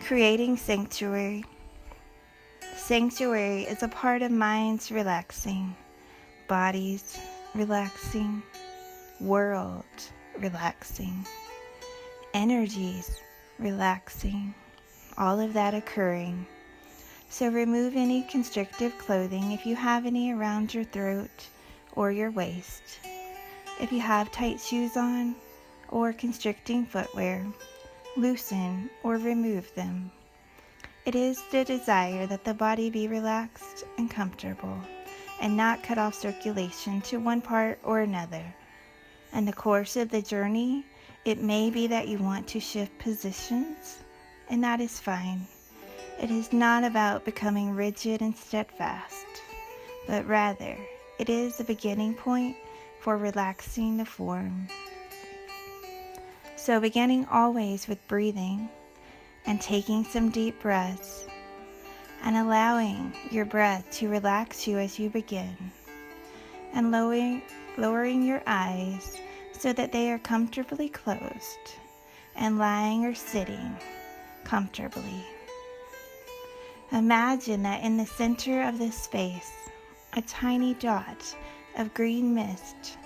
Creating Sanctuary. Sanctuary is a part of minds relaxing, bodies relaxing, world relaxing, energies relaxing, all of that occurring. So remove any constrictive clothing if you have any around your throat or your waist. If you have tight shoes on or constricting footwear, loosen or remove them. It is the desire that the body be relaxed and comfortable and not cut off circulation to one part or another. In the course of the journey, it may be that you want to shift positions, and that is fine. It is not about becoming rigid and steadfast, but rather it is the beginning point for relaxing the form. So beginning always with breathing and taking some deep breaths and allowing your breath to relax you as you begin, and lowering your eyes so that they are comfortably closed and lying or sitting comfortably. Imagine that in the center of this space, a tiny dot of green mist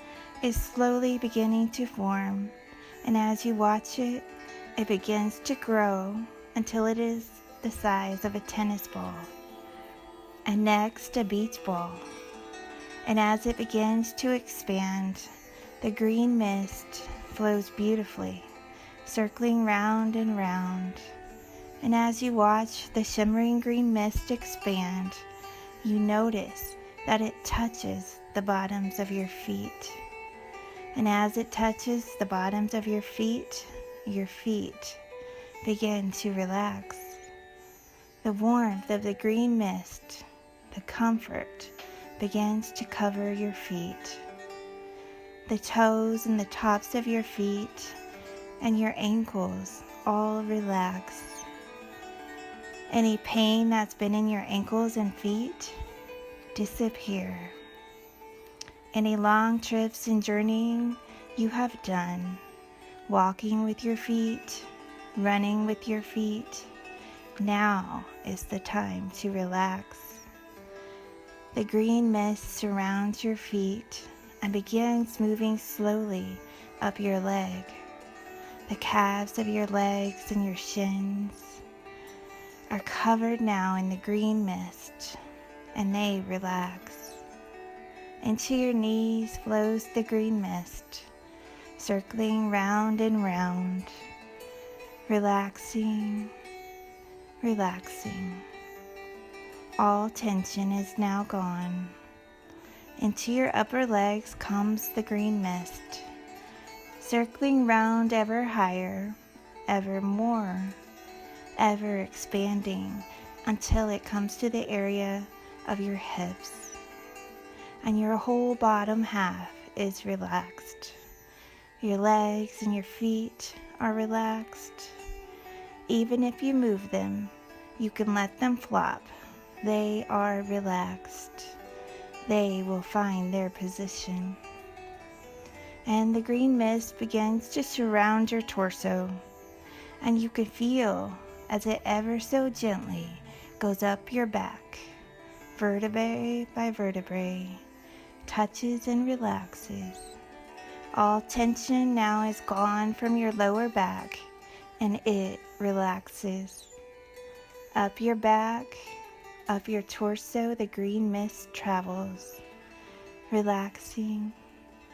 is slowly beginning to form, and as you watch it, it begins to grow until it is the size of a tennis ball, and next a beach ball. And as it begins to expand, the green mist flows beautifully, circling round and round. And as you watch the shimmering green mist expand, you notice that it touches the bottoms of your feet. And as it touches the bottoms of your feet begin to relax. The warmth of the green mist, the comfort, begins to cover your feet. The toes and the tops of your feet and your ankles all relax. Any pain that's been in your ankles and feet disappear. Any long trips and journeying you have done, walking with your feet, running with your feet, now is the time to relax. The green mist surrounds your feet and begins moving slowly up your leg. The calves of your legs and your shins are covered now in the green mist, and they relax. Into your knees flows the green mist, circling round and round, relaxing, relaxing. All tension is now gone. Into your upper legs comes the green mist, circling round ever higher, ever more, ever expanding until it comes to the area of your hips, and your whole bottom half is relaxed. Your legs and your feet are relaxed. Even if you move them, you can let them flop. They are relaxed. They will find their position. And the green mist begins to surround your torso, and you can feel as it ever so gently goes up your back, vertebrae by vertebrae, touches and relaxes. All tension now is gone from your lower back, and it relaxes. Up your back, up your torso, the green mist travels, relaxing,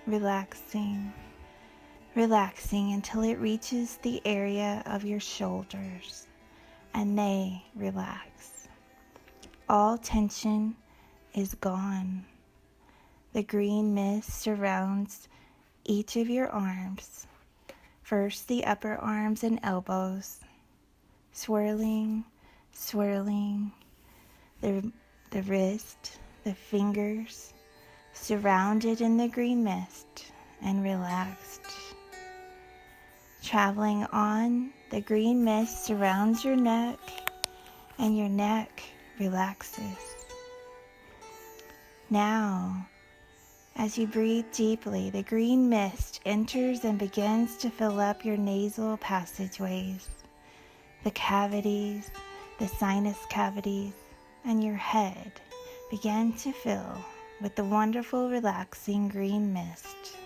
relaxing, relaxing until it reaches the area of your shoulders, and they relax. All tension is gone. The green mist surrounds each of your arms, first the upper arms and elbows, swirling, swirling, the wrist, the fingers, surrounded in the green mist and relaxed. Traveling on, the green mist surrounds your neck, and your neck relaxes. Now, as you breathe deeply, the green mist enters and begins to fill up your nasal passageways, the cavities, the sinus cavities, and your head began to fill with the wonderful, relaxing green mist.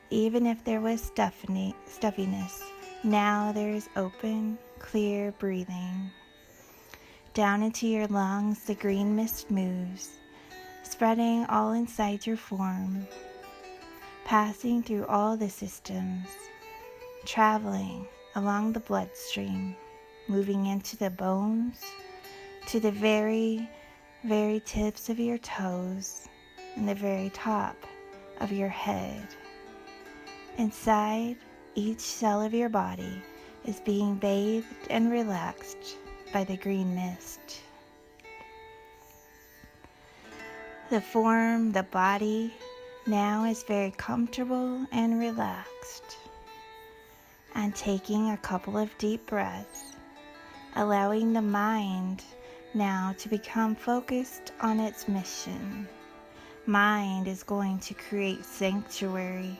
Even if there was stuffiness, now there is open, clear breathing. Down into your lungs, the green mist moves, spreading all inside your form, passing through all the systems, traveling along the bloodstream, moving into the bones, to the very, very tips of your toes, and the very top of your head. Inside, each cell of your body is being bathed and relaxed by the green mist. The form, the body, now is very comfortable and relaxed. And taking a couple of deep breaths, allowing the mind now to become focused on its mission. Mind is going to create sanctuary.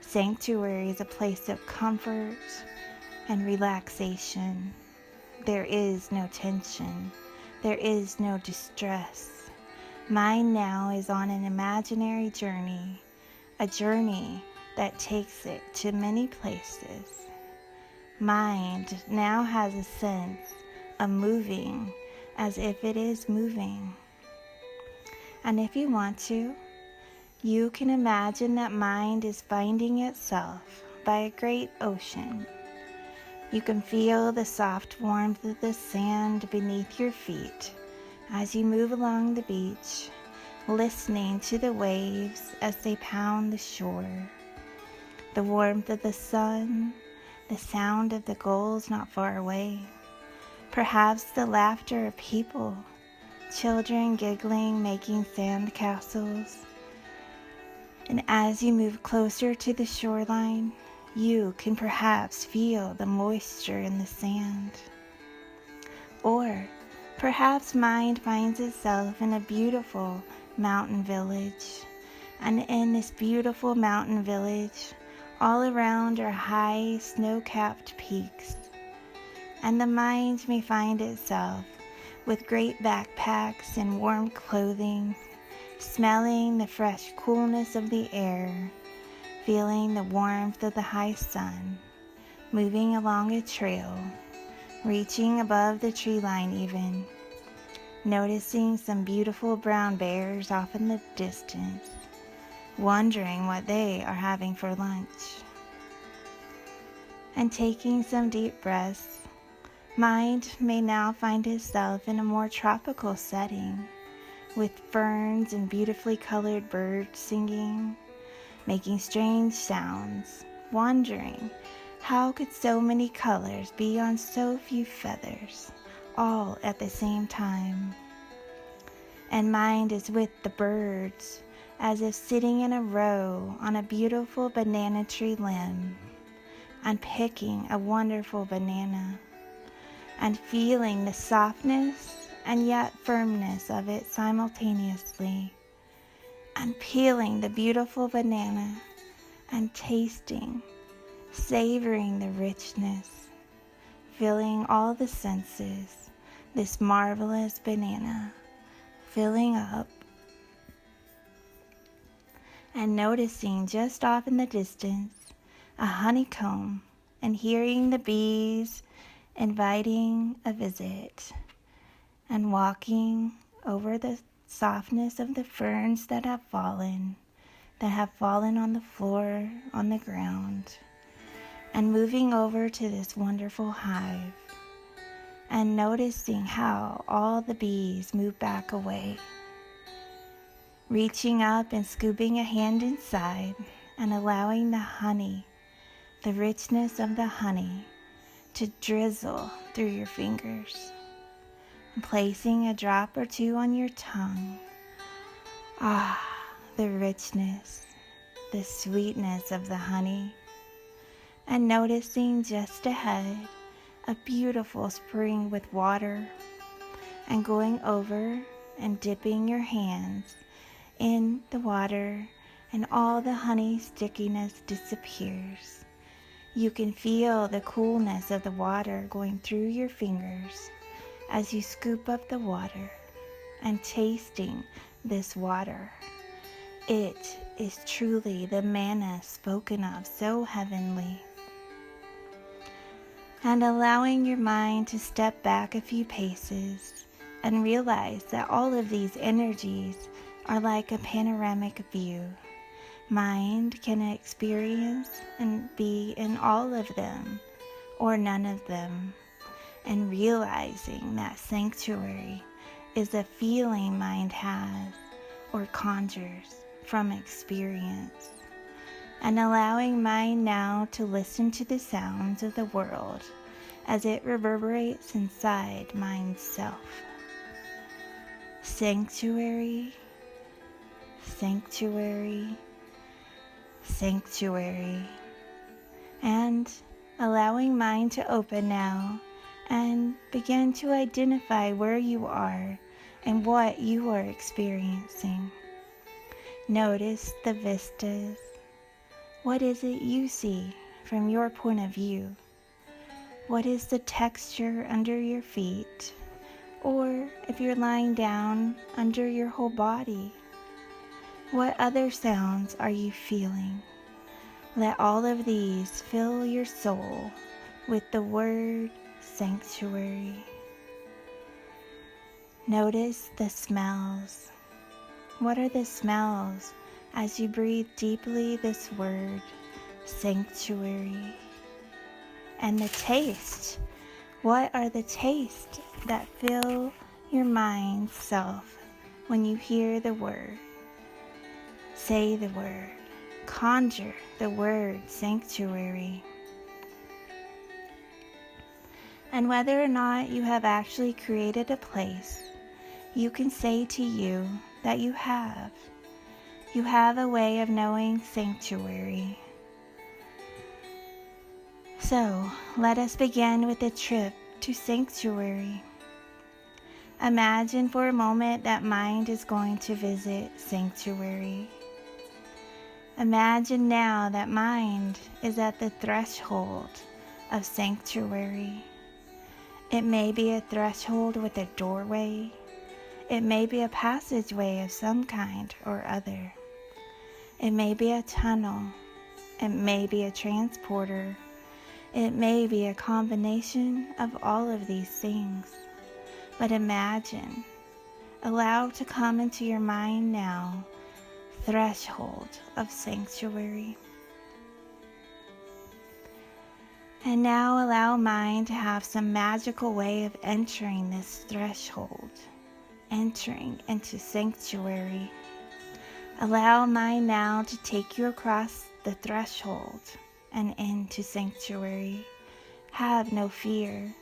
Sanctuary is a place of comfort and relaxation. There is no tension. There is no distress. Mind now is on an imaginary journey, a journey that takes it to many places. Mind now has a sense of moving as if it is moving. And if you want to, you can imagine that mind is finding itself by a great ocean. You can feel the soft warmth of the sand beneath your feet as you move along the beach, listening to the waves as they pound the shore. The warmth of the sun, the sound of the gulls not far away, perhaps the laughter of people, children giggling, making sand castles. And as you move closer to the shoreline, you can perhaps feel the moisture in the sand. Or perhaps mind finds itself in a beautiful mountain village. And in this beautiful mountain village, all around are high snow-capped peaks. And the mind may find itself with great backpacks and warm clothing, smelling the fresh coolness of the air, feeling the warmth of the high sun, moving along a trail, reaching above the tree line even, noticing some beautiful brown bears off in the distance, wondering what they are having for lunch. And taking some deep breaths, mind may now find itself in a more tropical setting, with ferns and beautifully colored birds singing, making strange sounds, wondering how could so many colors be on so few feathers, all at the same time. And mind is with the birds, as if sitting in a row on a beautiful banana tree limb, and picking a wonderful banana, and feeling the softness and yet firmness of it simultaneously, and peeling the beautiful banana and tasting, savoring the richness, filling all the senses, this marvelous banana, filling up, and noticing just off in the distance a honeycomb, and hearing the bees inviting a visit, and walking over the softness of the ferns that have fallen on the floor, on the ground, and moving over to this wonderful hive, and noticing how all the bees move back away, reaching up and scooping a hand inside and allowing the honey, the richness of the honey, to drizzle through your fingers, and placing a drop or two on your tongue. Ah, the richness, the sweetness of the honey, and noticing just ahead a beautiful spring with water, and going over and dipping your hands in the water, and all the honey stickiness disappears, You can feel the coolness of the water going through your fingers as you scoop up the water and tasting this water. It is truly the manna spoken of, so heavenly. And allowing your mind to step back a few paces and realize that all of these energies are like a panoramic view. Mind can experience and be in all of them or none of them, and realizing that sanctuary is a feeling mind has or conjures from experience, and allowing mind now to listen to the sounds of the world as it reverberates inside mind's self. Sanctuary, sanctuary, sanctuary. And allowing mind to open now and begin to identify where you are and what you are experiencing. Notice the vistas. What is it you see from your point of view? What is the texture under your feet? Or if you're lying down, under your whole body? What other sounds are you feeling? Let all of these fill your soul with the word sanctuary. Notice the smells. What are the smells as you breathe deeply this word sanctuary? And the taste. What are the tastes that fill your mind's self when you hear the word? Say the word. Conjure the word sanctuary. And whether or not you have actually created a place, you can say to you that you have. You have a way of knowing sanctuary. So, let us begin with a trip to sanctuary. Imagine for a moment that mind is going to visit sanctuary. Imagine now that mind is at the threshold of sanctuary. It may be a threshold with a doorway. It may be a passageway of some kind or other. It may be a tunnel. It may be a transporter. It may be a combination of all of these things. But imagine, allow to come into your mind now, threshold of sanctuary. And now allow mind to have some magical way of entering this threshold, entering into sanctuary. Allow mind now to take you across the threshold and into sanctuary. Have no fear.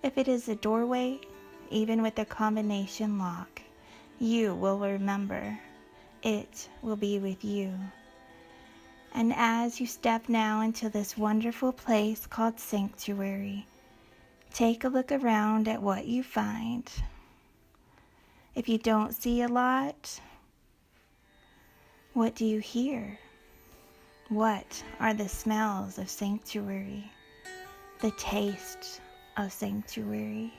If it is a doorway, even with a combination lock, you will remember. It will be with you. And as you step now into this wonderful place called sanctuary, take a look around at what you find. If you don't see a lot, what do you hear? What are the smells of sanctuary? The taste of sanctuary?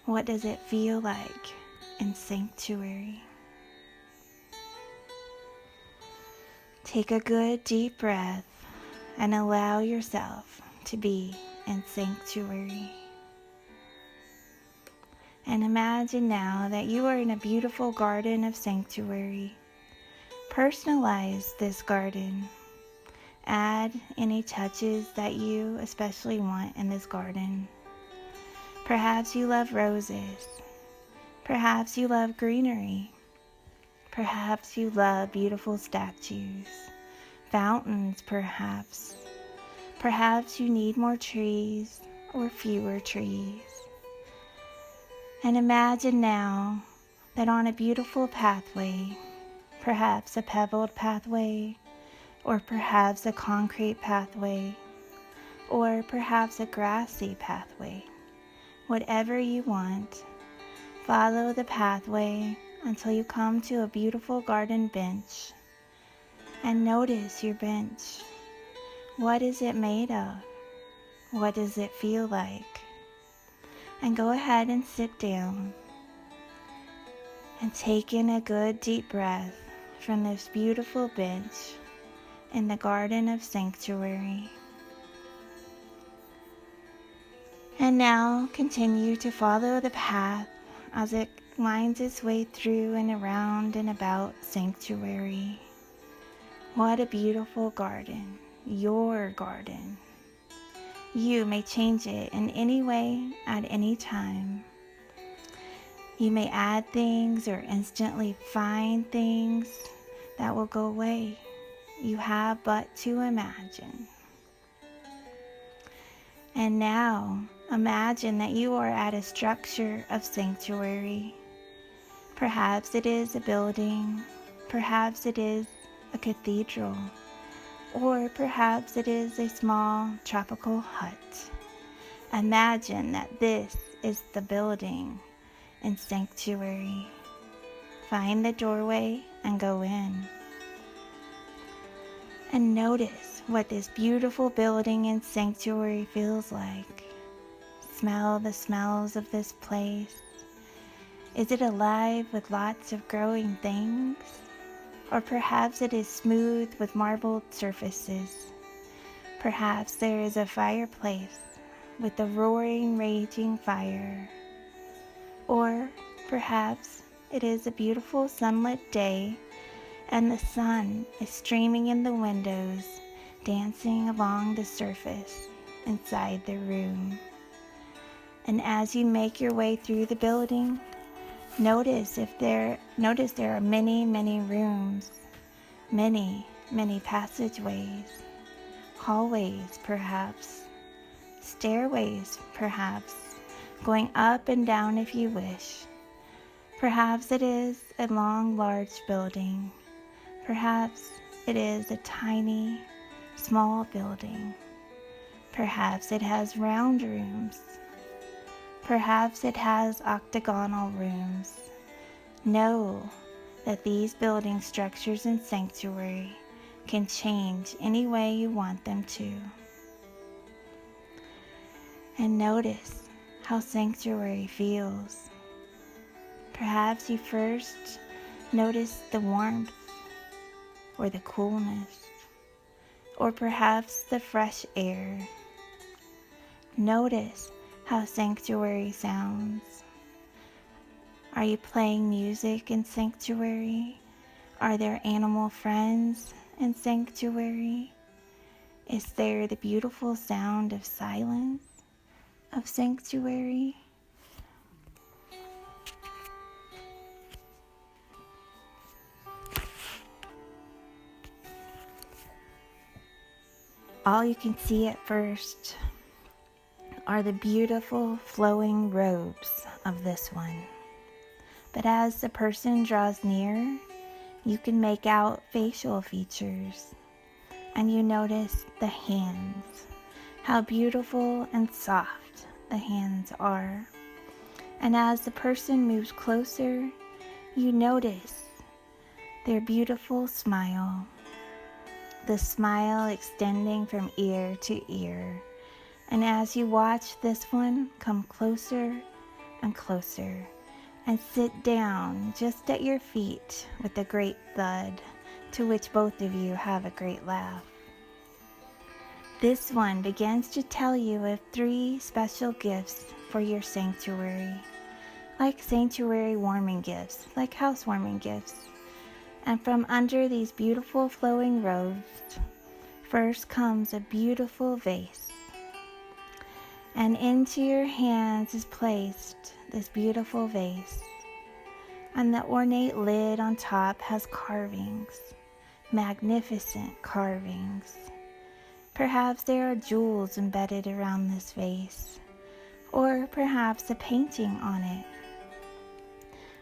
What does it feel like in sanctuary? Take a good deep breath and allow yourself to be in sanctuary. And imagine now that you are in a beautiful garden of sanctuary. Personalize this garden. Add any touches that you especially want in this garden. Perhaps you love roses. Perhaps you love greenery. Perhaps you love beautiful statues, fountains perhaps. Perhaps you need more trees or fewer trees. And imagine now that on a beautiful pathway, perhaps a pebbled pathway, or perhaps a concrete pathway, or perhaps a grassy pathway, whatever you want, follow the pathway until you come to a beautiful garden bench. And notice your bench. What is it made of? What does it feel like? And go ahead and sit down and take in a good deep breath from this beautiful bench in the garden of Sanctuary. And now continue to follow the path as it winds its way through and around and about Sanctuary. What a beautiful garden, your garden. You may change it in any way at any time. You may add things or instantly find things that will go away. You have but to imagine. And now, imagine that you are at a structure of Sanctuary. Perhaps it is a building, perhaps it is a cathedral, or perhaps it is a small tropical hut. Imagine that this is the building in Sanctuary. Find the doorway and go in. And notice what this beautiful building in Sanctuary feels like. Smell the smells of this place. Is it alive with lots of growing things? Or perhaps it is smooth with marbled surfaces. Perhaps there is a fireplace with a roaring, raging fire. Or perhaps it is a beautiful sunlit day and the sun is streaming in the windows, dancing along the surface inside the room. And as you make your way through the building, notice there are many, many rooms, many, many passageways, hallways perhaps, stairways perhaps, going up and down if you wish. Perhaps it is a long, large building. Perhaps it is a tiny, small building. Perhaps it has round rooms. Perhaps it has octagonal rooms. Know that these building structures in Sanctuary can change any way you want them to. And notice how Sanctuary feels. Perhaps you first notice the warmth or the coolness, or perhaps the fresh air. Notice how Sanctuary sounds. Are you playing music in Sanctuary? Are there animal friends in Sanctuary? Is there the beautiful sound of silence of Sanctuary? All you can see at first are the beautiful flowing robes of this one. But as the person draws near, you can make out facial features, and you notice the hands, how beautiful and soft the hands are. And as the person moves closer, you notice their beautiful smile, the smile extending from ear to ear. And as you watch this one come closer and closer and sit down just at your feet with a great thud, to which both of you have a great laugh, this one begins to tell you of 3 special gifts for your Sanctuary, like Sanctuary warming gifts, like housewarming gifts. And from under these beautiful flowing robes, first comes a beautiful vase. And into your hands is placed this beautiful vase. And the ornate lid on top has carvings, magnificent carvings. Perhaps there are jewels embedded around this vase, or perhaps a painting on it.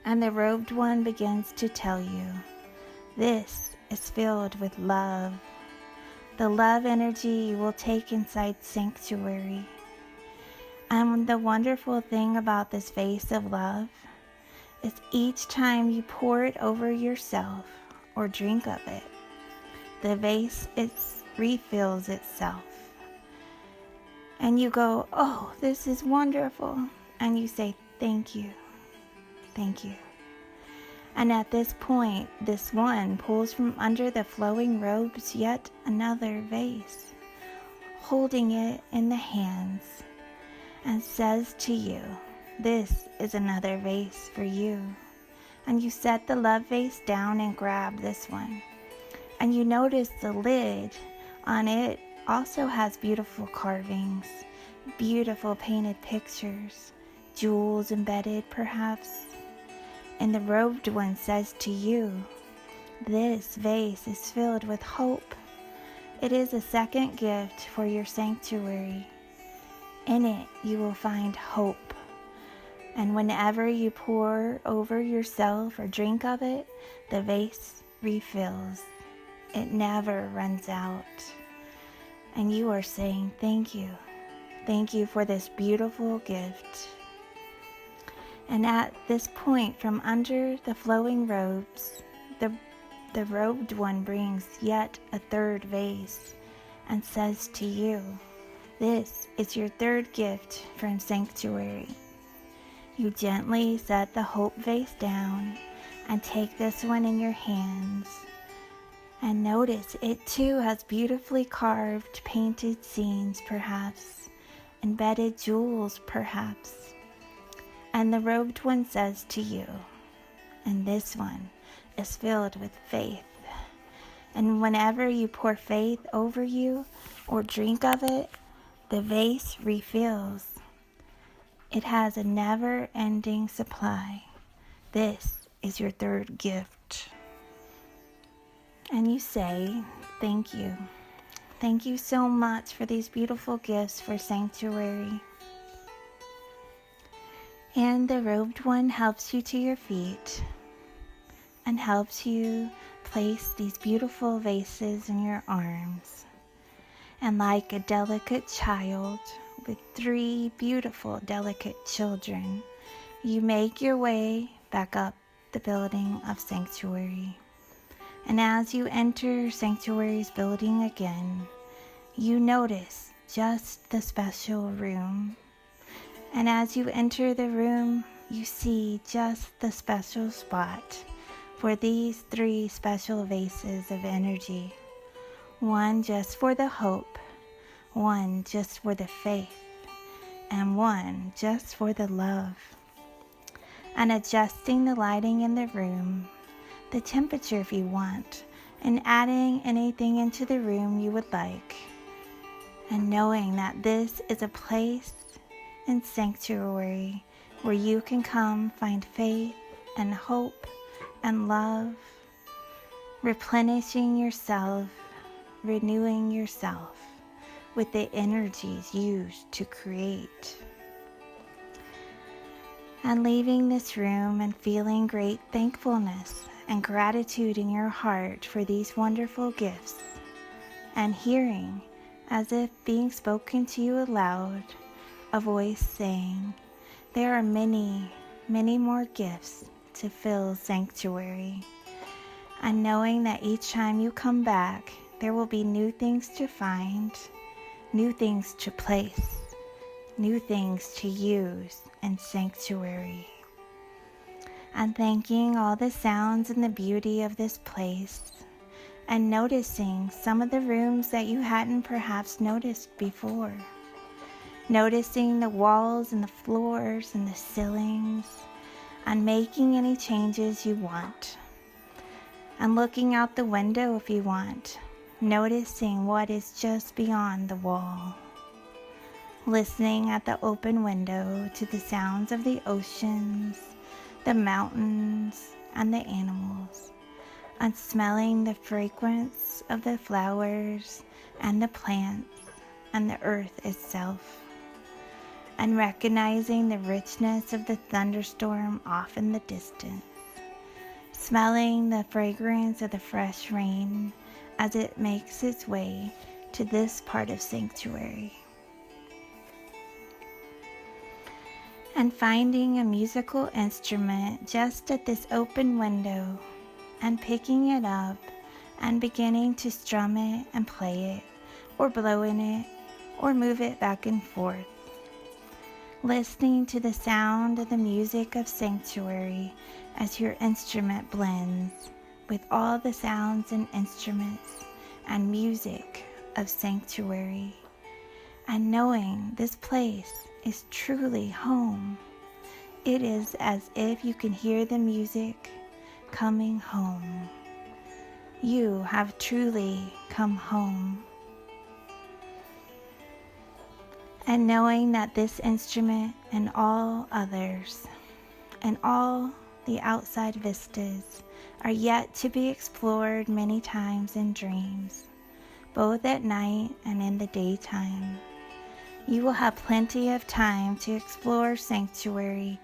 And the robed one begins to tell you, this is filled with love, the love energy you will take inside Sanctuary. And the wonderful thing about this vase of love is each time you pour it over yourself or drink of it, the vase refills itself. And you go, oh, this is wonderful. And you say, thank you, thank you. And at this point, this one pulls from under the flowing robes yet another vase, holding it in the hands, and says to you, this is another vase for you. And you set the love vase down and grab this one. And you notice the lid on it also has beautiful carvings, beautiful painted pictures, jewels embedded perhaps. And the robed one says to you, this vase is filled with hope. It is a second gift for your sanctuary. In it you will find hope. And whenever you pour over yourself or drink of it, the vase refills. It never runs out. And you are saying thank you. Thank you for this beautiful gift. And at this point, from under the flowing robes, the robed one brings yet a third vase and says to you, this is your third gift from Sanctuary. You gently set the hope vase down and take this one in your hands. And notice it too has beautifully carved, painted scenes perhaps, embedded jewels perhaps. And the robed one says to you, and this one is filled with faith. And whenever you pour faith over you or drink of it, the vase refills. It has a never-ending supply. This is your third gift. And you say, thank you. Thank you so much for these beautiful gifts for Sanctuary. And the robed one helps you to your feet and helps you place these beautiful vases in your arms. And like a delicate child with 3 beautiful, delicate children, you make your way back up the building of Sanctuary. And as you enter Sanctuary's building again, you notice just the special room. And as you enter the room, you see just the special spot for these 3 special vases of energy. One just for the hope, one just for the faith, and one just for the love. And adjusting the lighting in the room, the temperature if you want, and adding anything into the room you would like. And knowing that this is a place in Sanctuary where you can come find faith and hope and love, replenishing yourself, renewing yourself with the energies used to create. And leaving this room and feeling great thankfulness and gratitude in your heart for these wonderful gifts, and hearing, as if being spoken to you aloud, a voice saying, there are many, many more gifts to fill Sanctuary. And knowing that each time you come back, there will be new things to find, new things to place, new things to use in Sanctuary. And thanking all the sounds and the beauty of this place, and noticing some of the rooms that you hadn't perhaps noticed before. Noticing the walls and the floors and the ceilings, and making any changes you want. And looking out the window if you want, noticing what is just beyond the wall. Listening at the open window to the sounds of the oceans, the mountains, and the animals, and smelling the fragrance of the flowers and the plants and the earth itself, and recognizing the richness of the thunderstorm off in the distance, smelling the fragrance of the fresh rain as it makes its way to this part of Sanctuary. And finding a musical instrument just at this open window and picking it up and beginning to strum it and play it, or blow in it, or move it back and forth. Listening to the sound of the music of Sanctuary as your instrument blends with all the sounds and instruments and music of Sanctuary, and knowing this place is truly home. It is as if you can hear the music coming home. You have truly come home. And knowing that this instrument and all others and all the outside vistas are yet to be explored many times in dreams, both at night and in the daytime. You will have plenty of time to explore Sanctuary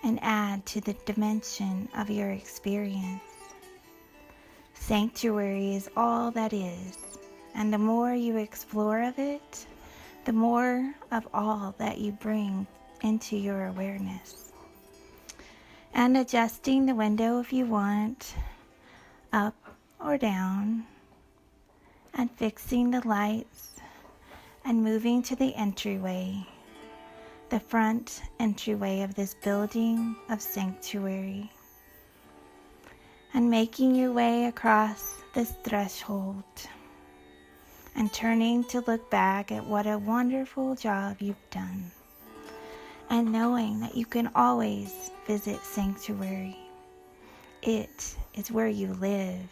and add to the dimension of your experience. Sanctuary is all that is, and the more you explore of it, the more of all that you bring into your awareness. And adjusting the window if you want, up or down, and fixing the lights, and moving to the entryway, the front entryway of this building of Sanctuary, and making your way across this threshold, and turning to look back at what a wonderful job you've done, and knowing that you can always visit Sanctuary. It is where you live,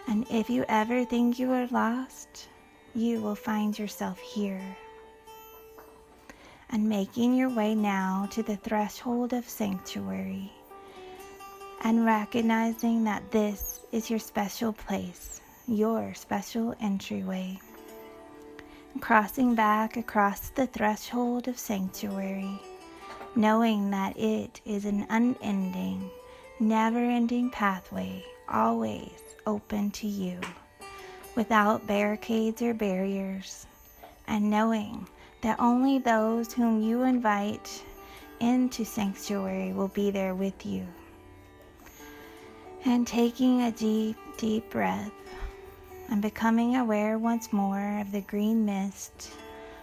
and if you ever think you are lost, you will find yourself here. And making your way now to the threshold of Sanctuary, and recognizing that this is your special place, your special entryway. Crossing back across the threshold of Sanctuary, knowing that it is an unending, never-ending pathway, always open to you, without barricades or barriers, and knowing that only those whom you invite into Sanctuary will be there with you. And taking a deep, deep breath, and becoming aware once more of the green mist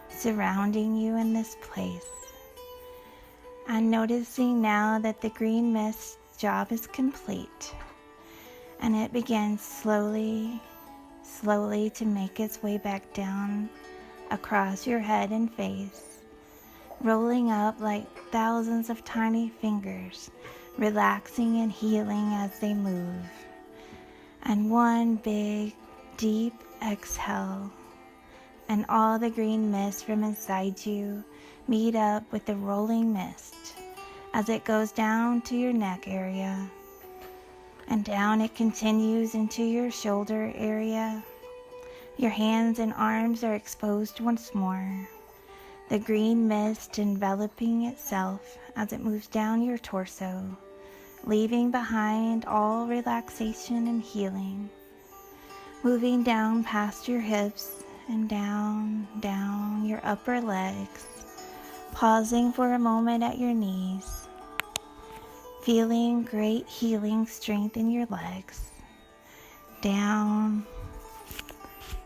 surrounding you in this place, and noticing now that the green mist job is complete, and it begins slowly to make its way back down across your head and face, rolling up like thousands of tiny fingers, relaxing and healing as they move. And one big, deep exhale, and all the green mist from inside you meet up with the rolling mist as it goes down to your neck area, and down it continues into your shoulder area. Your hands and arms are exposed once more, the green mist enveloping itself as it moves down your torso, leaving behind all relaxation and healing, moving down past your hips and down your upper legs, pausing for a moment at your knees, feeling great healing strength in your legs. Down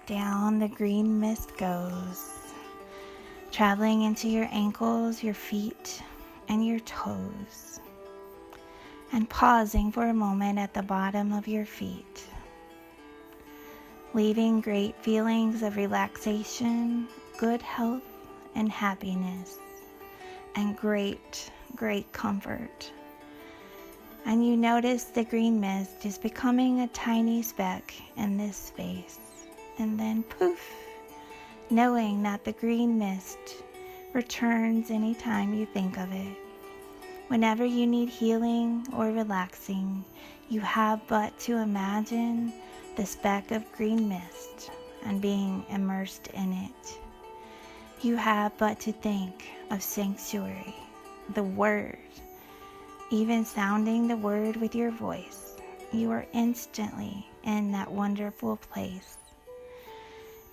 the green mist goes, traveling into your ankles, your feet, and your toes, and pausing for a moment at the bottom of your feet, leaving great feelings of relaxation, good health, and happiness, and great comfort. And you notice the green mist is becoming a tiny speck in this space, and then poof, knowing that the green mist returns anytime you think of it. Whenever you need healing or relaxing, you have but to imagine the speck of green mist and being immersed in it. You have but to think of Sanctuary, the word, even sounding the word with your voice. You are instantly in that wonderful place.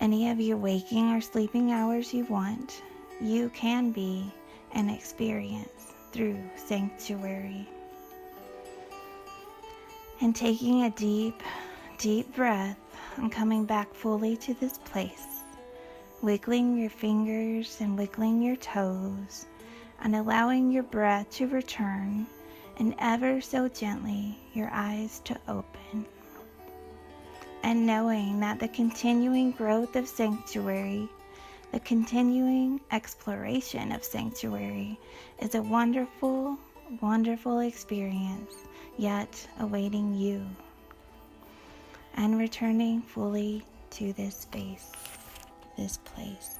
Any of your waking or sleeping hours you want, you can be and experience through Sanctuary. And taking a deep, Deep breath and coming back fully to this place, wiggling your fingers and wiggling your toes, and allowing your breath to return, and ever so gently your eyes to open. And knowing that the continuing growth of Sanctuary, the continuing exploration of Sanctuary, is a wonderful, wonderful experience yet awaiting you. And returning fully to this space, this place.